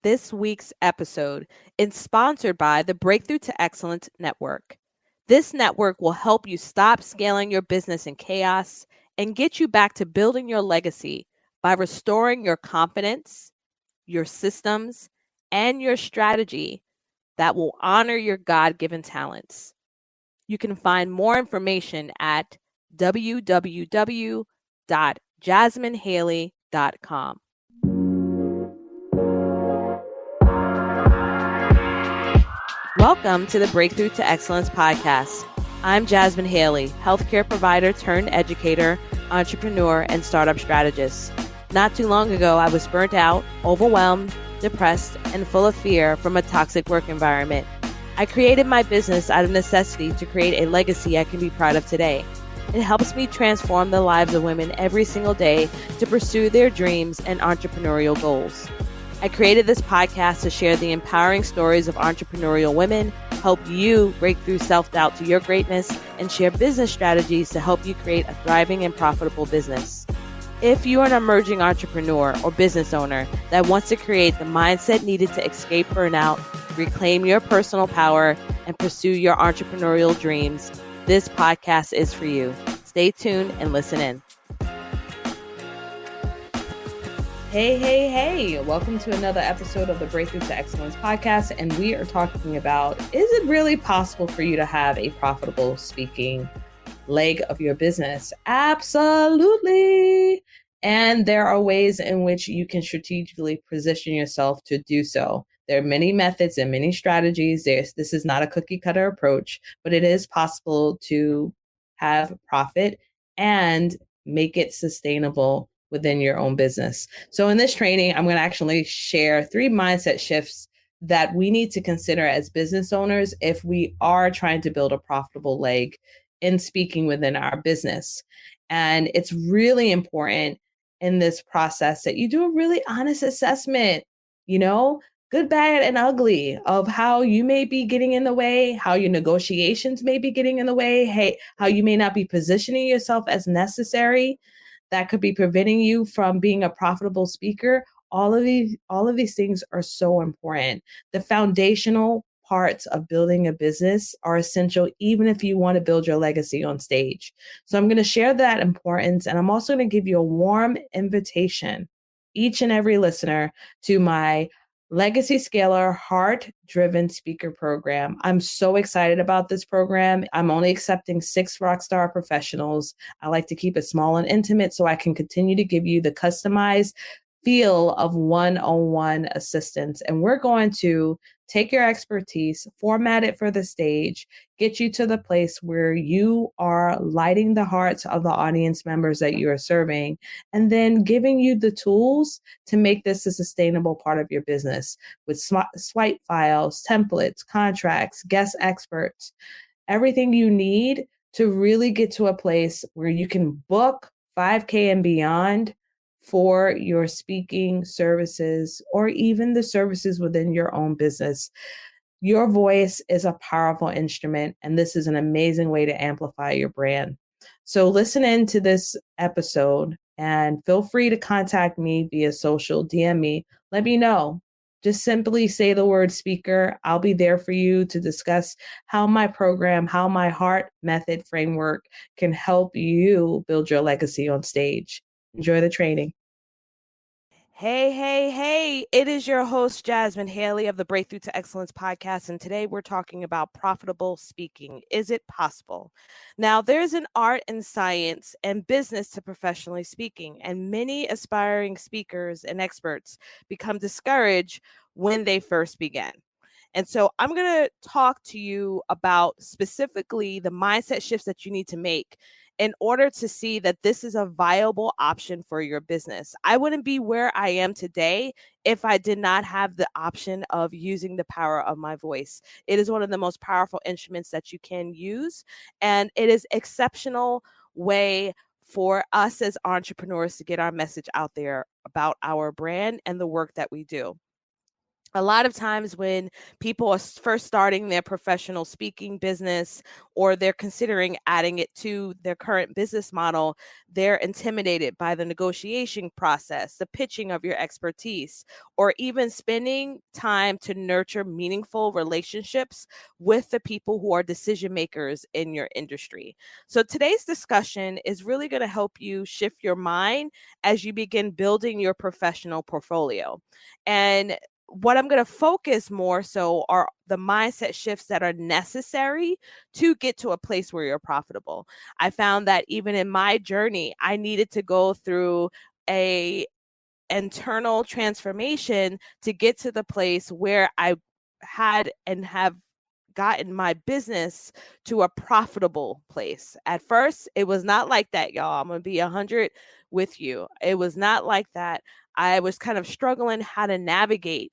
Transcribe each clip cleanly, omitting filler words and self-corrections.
This week's episode is sponsored by the Breakthrough to Excellence Network. This network will help you stop scaling your business in chaos and get you back to building your legacy by restoring your confidence, your systems, and your strategy that will honor your God-given talents. You can find more information at www.jasminehaley.com. Welcome to the Breakthrough to Excellence podcast. I'm Jasmine Haley, healthcare provider turned educator, entrepreneur, and startup strategist. Not too long ago, I was burnt out, overwhelmed, depressed, and full of fear from a toxic work environment. I created my business out of necessity to create a legacy I can be proud of today. It helps me transform the lives of women every single day to pursue their dreams and entrepreneurial goals. I created this podcast to share the empowering stories of entrepreneurial women, help you break through self-doubt to your greatness, and share business strategies to help you create a thriving and profitable business. If you are an emerging entrepreneur or business owner that wants to create the mindset needed to escape burnout, reclaim your personal power, and pursue your entrepreneurial dreams, this podcast is for you. Stay tuned and listen in. Hey. Welcome to another episode of the Breakthrough to Excellence podcast. And we are talking about, is it really possible for you to have a profitable speaking leg of your business? Absolutely. And there are ways in which you can strategically position yourself to do so. There are many methods and many strategies. This is not a cookie cutter approach, but it is possible to have profit and make it sustainable within your own business. So in this training, I'm going to actually share 3 mindset shifts that we need to consider as business owners if we are trying to build a profitable leg in speaking within our business. And it's really important in this process that you do a really honest assessment, good, bad, and ugly of how you may be getting in the way, how your negotiations may be getting in the way, how you may not be positioning yourself as necessary. That could be preventing you from being a profitable speaker. All of these things are so important. The foundational parts of building a business are essential, even if you want to build your legacy on stage. So I'm going to share that importance, and I'm also going to give you a warm invitation, each and every listener, to my Legacy Scaler Heart-Driven Speaker Program. I'm so excited about this program. I'm only accepting 6 rockstar professionals. I like to keep it small and intimate so I can continue to give you the customized feel of one-on-one assistance. And we're going to take your expertise, format it for the stage, get you to the place where you are lighting the hearts of the audience members that you are serving, and then giving you the tools to make this a sustainable part of your business with swipe files, templates, contracts, guest experts, everything you need to really get to a place where you can book 5K and beyond for your speaking services or even the services within your own business. Your voice is a powerful instrument, and this is an amazing way to amplify your brand. So listen in to this episode and feel free to contact me via social, DM me, let me know. Just simply say the word speaker. I'll be there for you to discuss how my program, how my heart method framework can help you build your legacy on stage. Enjoy the training. Hey. It is your host, Jasmine Haley of the Breakthrough to Excellence podcast. And today we're talking about profitable speaking. Is it possible? Now, there's an art and science and business to professionally speaking, and many aspiring speakers and experts become discouraged when they first begin. And so I'm going to talk to you about specifically the mindset shifts that you need to make in order to see that this is a viable option for your business. I wouldn't be where I am today if I did not have the option of using the power of my voice. It is one of the most powerful instruments that you can use, and it is exceptional way for us as entrepreneurs to get our message out there about our brand and the work that we do. A lot of times when people are first starting their professional speaking business, or they're considering adding it to their current business model, they're intimidated by the negotiation process, the pitching of your expertise, or even spending time to nurture meaningful relationships with the people who are decision makers in your industry. So today's discussion is really going to help you shift your mind as you begin building your professional portfolio. And what I'm going to focus more so are the mindset shifts that are necessary to get to a place where you're profitable. I found that even in my journey, I needed to go through a internal transformation to get to the place where I had and have gotten my business to a profitable place. At first, it was not like that, y'all. I'm going to be 100 with you. It was not like that. I was kind of struggling how to navigate,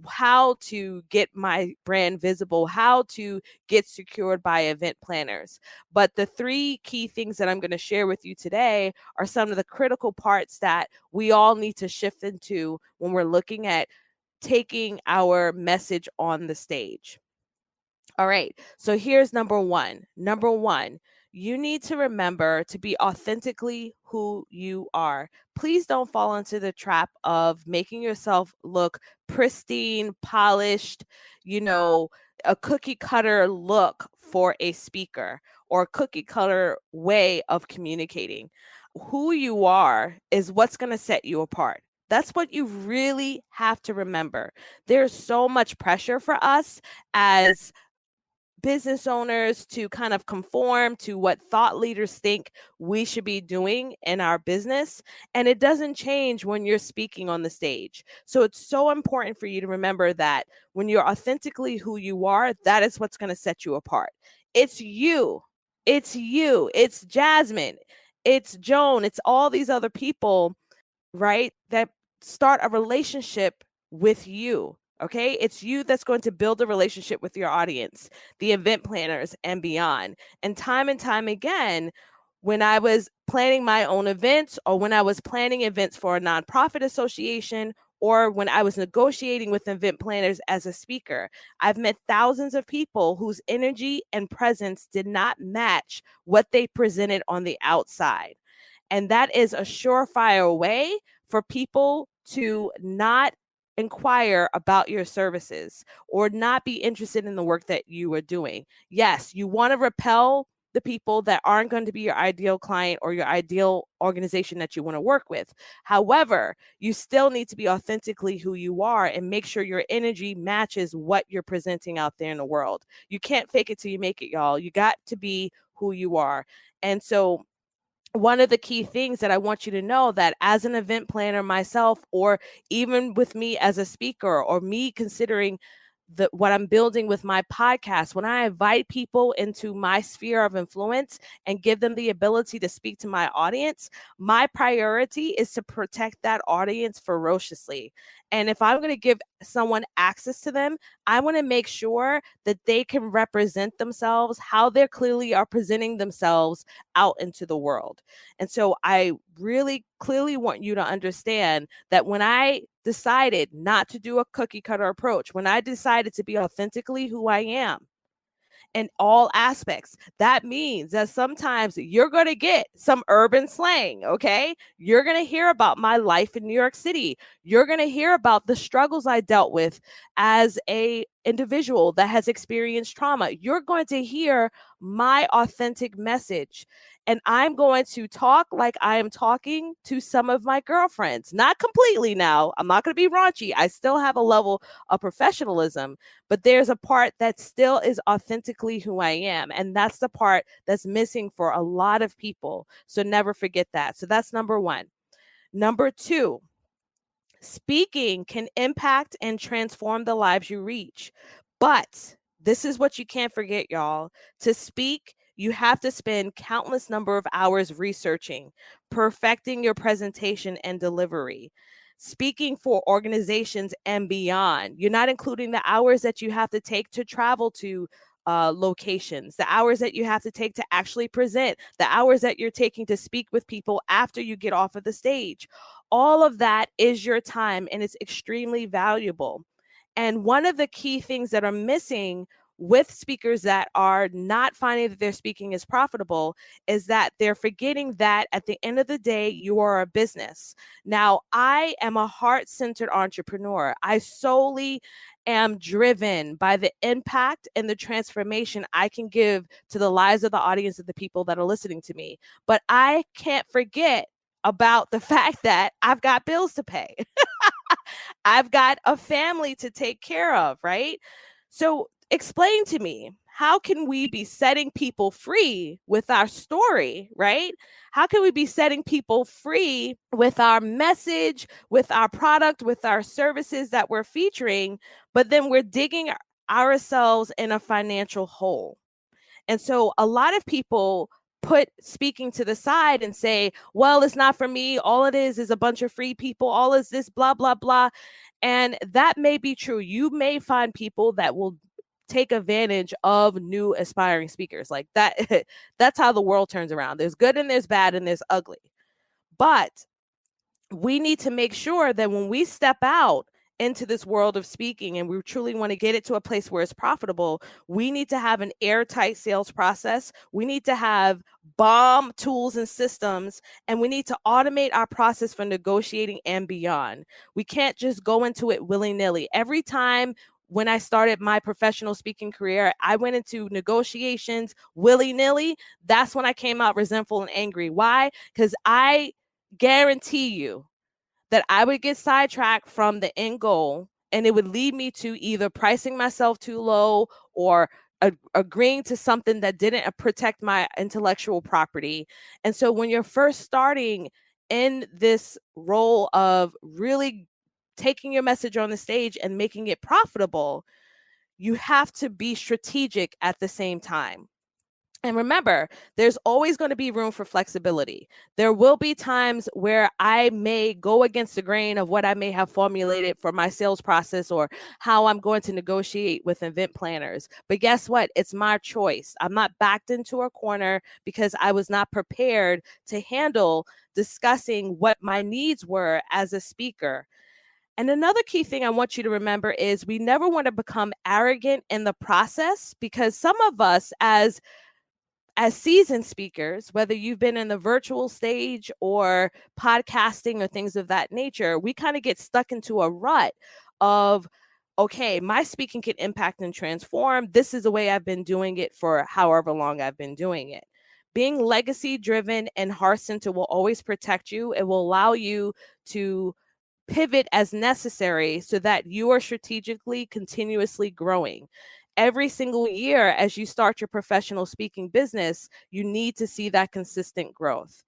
how to get my brand visible, how to get secured by event planners. But the three key things that I'm going to share with you today are some of the critical parts that we all need to shift into when we're looking at taking our message on the stage. All right. So here's number one. Number one, you need to remember to be authentically who you are. Please don't fall into the trap of making yourself look pristine, polished, you know, a cookie cutter look for a speaker, or a cookie cutter way of communicating. Who you are is what's going to set you apart. That's what you really have to remember. There's so much pressure for us as business owners to kind of conform to what thought leaders think we should be doing in our business. And it doesn't change when you're speaking on the stage. So it's so important for you to remember that when you're authentically who you are, that is what's going to set you apart. It's you. It's you. It's Jasmine. It's Joan. It's all these other people, right? That start a relationship with you. Okay. It's you that's going to build a relationship with your audience, the event planners, and beyond. And time again, when I was planning my own events, or when I was planning events for a nonprofit association, or when I was negotiating with event planners as a speaker, I've met thousands of people whose energy and presence did not match what they presented on the outside. And that is a surefire way for people to not inquire about your services or not be interested in the work that you are doing. Yes, you want to repel the people that aren't going to be your ideal client or your ideal organization that you want to work with. However, you still need to be authentically who you are and make sure your energy matches what you're presenting out there in the world. You can't fake it till you make it, y'all. You got to be who you are. And so one of the key things that I want you to know, that as an event planner myself, or even with me as a speaker, or me considering what I'm building with my podcast, when I invite people into my sphere of influence and give them the ability to speak to my audience, my priority is to protect that audience ferociously. And if I'm going to give someone access to them, I want to make sure that they can represent themselves how they clearly are presenting themselves out into the world. And so I really clearly want you to understand that when I decided not to do a cookie cutter approach, when I decided to be authentically who I am, in all aspects. That means that sometimes you're going to get some urban slang, okay? You're going to hear about my life in New York City. You're going to hear about the struggles I dealt with as a individual that has experienced trauma. You're going to hear my authentic message. And I'm going to talk like I am talking to some of my girlfriends. Not completely now. I'm not going to be raunchy. I still have a level of professionalism, but there's a part that still is authentically who I am. And that's the part that's missing for a lot of people. So never forget that. So that's number one. Number two, speaking can impact and transform the lives you reach. But this is what you can't forget, y'all. To speak, you have to spend countless number of hours researching, perfecting your presentation and delivery, speaking for organizations and beyond. You're not including the hours that you have to take to travel to locations, the hours that you have to take to actually present, the hours that you're taking to speak with people after you get off of the stage. All of that is your time, and it's extremely valuable. And one of the key things that are missing with speakers that are not finding that their speaking is profitable is that they're forgetting that at the end of the day, you are a business. Now, I am a heart-centered entrepreneur. I solely am driven by the impact and the transformation I can give to the lives of the audience of the people that are listening to me. But I can't forget about the fact that I've got bills to pay. I've got a family to take care of, right? So explain to me, how can we be setting people free with our story, right? How can we be setting people free with our message, with our product, with our services that we're featuring, but then we're digging ourselves in a financial hole? And so a lot of people put speaking to the side and say, well, it's not for me. All it is a bunch of free people. All is this blah, blah, blah. And that may be true. You may find people that will take advantage of new aspiring speakers. Like that, that's how the world turns around. There's good and there's bad and there's ugly. But we need to make sure that when we step out into this world of speaking and we truly want to get it to a place where it's profitable, we need to have an airtight sales process. We need to have bomb tools and systems, and we need to automate our process for negotiating and beyond. We can't just go into it willy-nilly. Every time when I started my professional speaking career, I went into negotiations willy-nilly. That's when I came out resentful and angry. Why? Because I guarantee you that I would get sidetracked from the end goal, and it would lead me to either pricing myself too low or agreeing to something that didn't protect my intellectual property. And so when you're first starting in this role of really taking your message on the stage and making it profitable, you have to be strategic at the same time. And remember, there's always going to be room for flexibility. There will be times where I may go against the grain of what I may have formulated for my sales process or how I'm going to negotiate with event planners. But guess what? It's my choice. I'm not backed into a corner because I was not prepared to handle discussing what my needs were as a speaker. And another key thing I want you to remember is we never want to become arrogant in the process, because some of us as seasoned speakers, whether you've been in the virtual stage or podcasting or things of that nature, we kind of get stuck into a rut of, okay, my speaking can impact and transform. This is the way I've been doing it for however long I've been doing it. Being legacy driven and heart centered will always protect you. It will allow you to pivot as necessary so that you are strategically continuously growing. Every single year, as you start your professional speaking business, you need to see that consistent growth.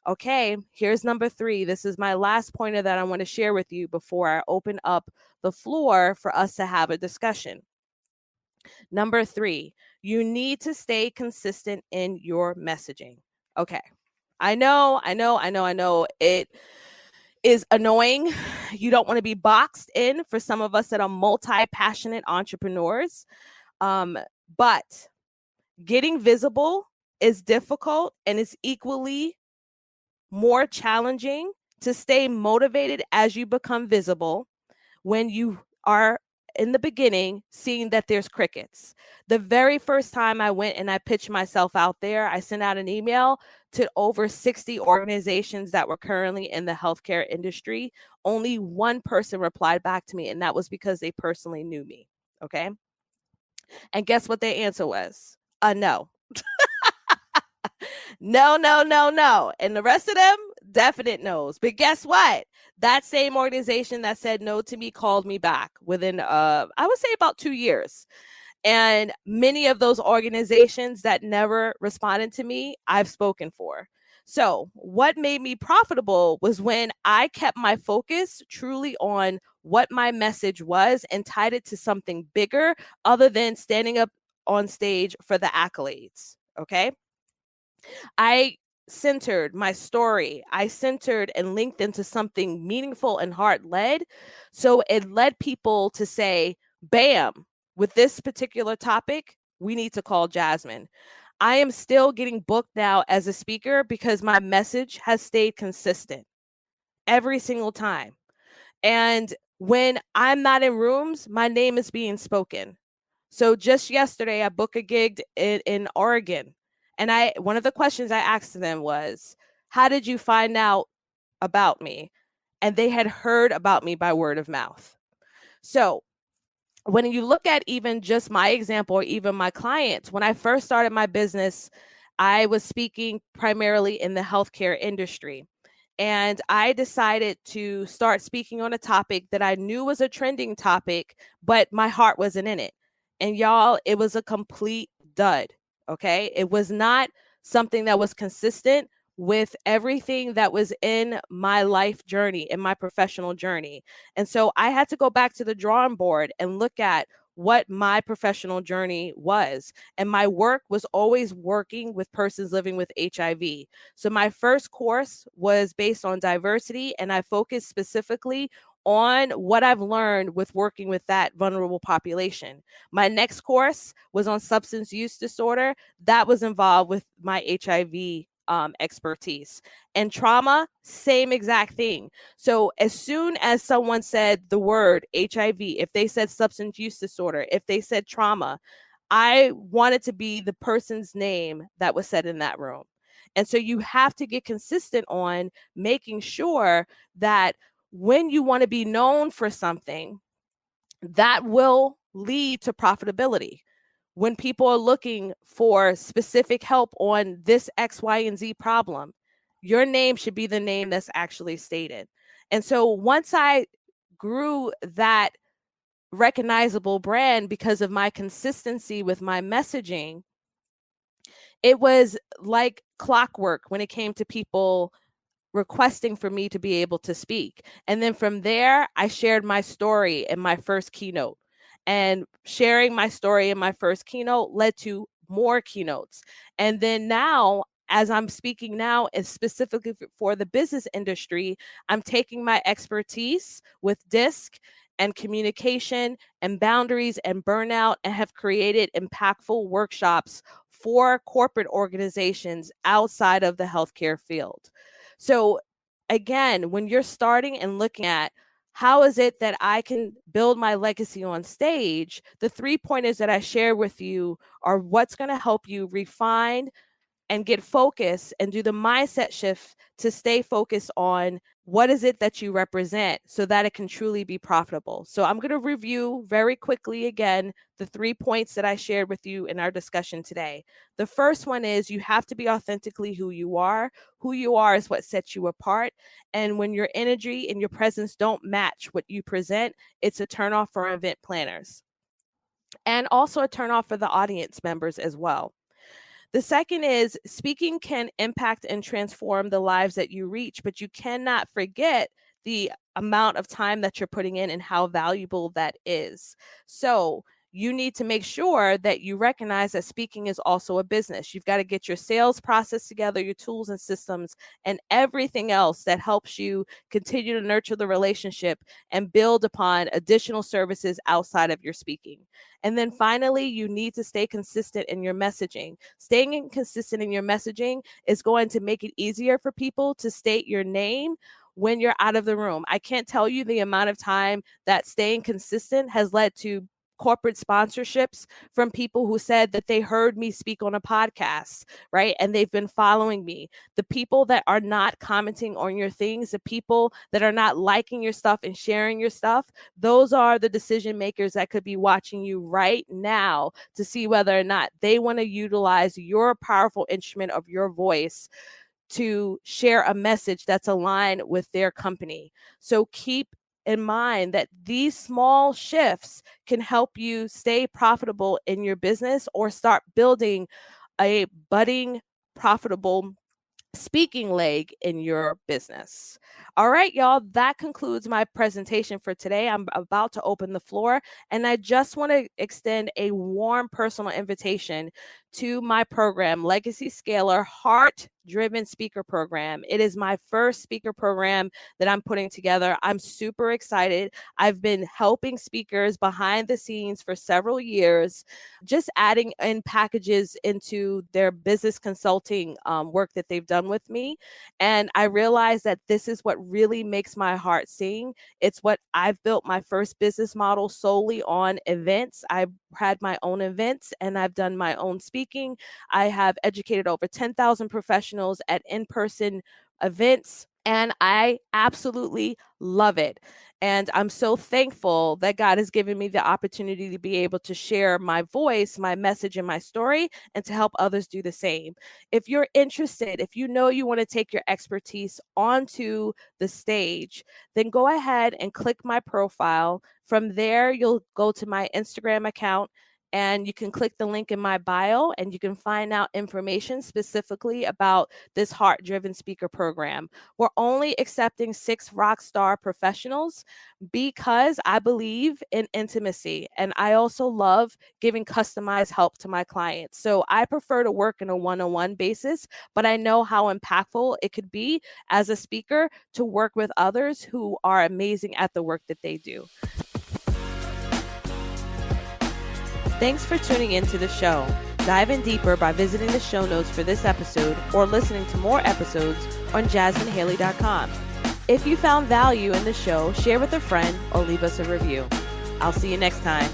Okay, here's number 3. This is my last pointer that I want to share with you before I open up the floor for us to have a discussion. Number 3, you need to stay consistent in your messaging. Okay, I know it is annoying. You don't want to be boxed in, for some of us that are multi-passionate entrepreneurs. But getting visible is difficult, and it's equally more challenging to stay motivated as you become visible when you are in the beginning seeing that there's crickets. The very first time I went and I pitched myself out there, I sent out an email to over 60 organizations that were currently in the healthcare industry. Only one person replied back to me, and that was because they personally knew me. Okay. And guess what their answer was? No. No, no, no, no. And the rest of them, definite no's. But guess what? That same organization that said no to me called me back within, I would say, about 2 years. And many of those organizations that never responded to me, I've spoken for. So, what made me profitable was when I kept my focus truly on what my message was and tied it to something bigger other than standing up on stage for the accolades. Okay. I centered my story. I centered and linked into something meaningful and heart led. So it led people to say, bam, with this particular topic, we need to call Jasmine. I am still getting booked now as a speaker because my message has stayed consistent every single time. And When I'm not in rooms, my name is being spoken. So just yesterday, I booked a gig in Oregon. And one of the questions I asked them was, how did you find out about me? And they had heard about me by word of mouth. So when you look at even just my example, or even my clients, when I first started my business, I was speaking primarily in the healthcare industry. And I decided to start speaking on a topic that I knew was a trending topic, but my heart wasn't in it. And y'all, it was a complete dud. Okay. It was not something that was consistent with everything that was in my life journey, in my professional journey. And so I had to go back to the drawing board and look at what my professional journey was. And my work was always working with persons living with HIV. So my first course was based on diversity, and I focused specifically on what I've learned with working with that vulnerable population. My next course was on substance use disorder. That was involved with my HIV expertise. And trauma, same exact thing. So as soon as someone said the word HIV, if they said substance use disorder, if they said trauma, I wanted to be the person's name that was said in that room. And so you have to get consistent on making sure that when you want to be known for something, that will lead to profitability. When people are looking for specific help on this X, Y, and Z problem, your name should be the name that's actually stated. And so once I grew that recognizable brand because of my consistency with my messaging, it was like clockwork when it came to people requesting for me to be able to speak. And then from there, I shared my story in my first keynote. And sharing my story in my first keynote led to more keynotes. And then now, as I'm speaking now, and specifically for the business industry, I'm taking my expertise with DISC and communication and boundaries and burnout, and have created impactful workshops for corporate organizations outside of the healthcare field. So again, when you're starting and looking at how is it that I can build my legacy on stage, the 3 pointers that I share with you are what's going to help you refine and get focused and do the mindset shift to stay focused on what is it that you represent so that it can truly be profitable. So I'm going to review very quickly again the 3 points that I shared with you in our discussion today. The first one is you have to be authentically who you are. Who you are is what sets you apart. And when your energy and your presence don't match what you present, it's a turnoff for event planners and also a turnoff for the audience members as well. The second is speaking can impact and transform the lives that you reach, but you cannot forget the amount of time that you're putting in and how valuable that is. So you need to make sure that you recognize that speaking is also a business. You've got to get your sales process together, your tools and systems, and everything else that helps you continue to nurture the relationship and build upon additional services outside of your speaking. And then finally, you need to stay consistent in your messaging. Staying consistent in your messaging is going to make it easier for people to state your name when you're out of the room. I can't tell you the amount of time that staying consistent has led to corporate sponsorships from people who said that they heard me speak on a podcast, right? And they've been following me. The people that are not commenting on your things, the people that are not liking your stuff and sharing your stuff, those are the decision makers that could be watching you right now to see whether or not they want to utilize your powerful instrument of your voice to share a message that's aligned with their company. So keep in mind that these small shifts can help you stay profitable in your business or start building a budding, profitable speaking leg in your business. All right, y'all, that concludes my presentation for today. I'm about to open the floor, and I just want to extend a warm personal invitation to my program, Legacy Scaler Heart Driven Speaker Program. It is my first speaker program that I'm putting together. I'm super excited. I've been helping speakers behind the scenes for several years, just adding in packages into their business consulting work that they've done with me. And I realized that this is what really makes my heart sing. It's what I've built my first business model solely on events. I've had my own events and I've done my own speaking. I have educated over 10,000 professionals at in-person events, and I absolutely love it. And I'm so thankful that God has given me the opportunity to be able to share my voice, my message, and my story, and to help others do the same. If you're interested, if you know you want to take your expertise onto the stage, then go ahead and click my profile. From there, you'll go to my Instagram account and you can click the link in my bio and you can find out information specifically about this Heart Driven Speaker Program. We're only accepting 6 rock star professionals because I believe in intimacy and I also love giving customized help to my clients. So I prefer to work in a one-on-one basis, but I know how impactful it could be as a speaker to work with others who are amazing at the work that they do. Thanks for tuning in to the show. Dive in deeper by visiting the show notes for this episode or listening to more episodes on jasminehaley.com. If you found value in the show, share with a friend or leave us a review. I'll see you next time.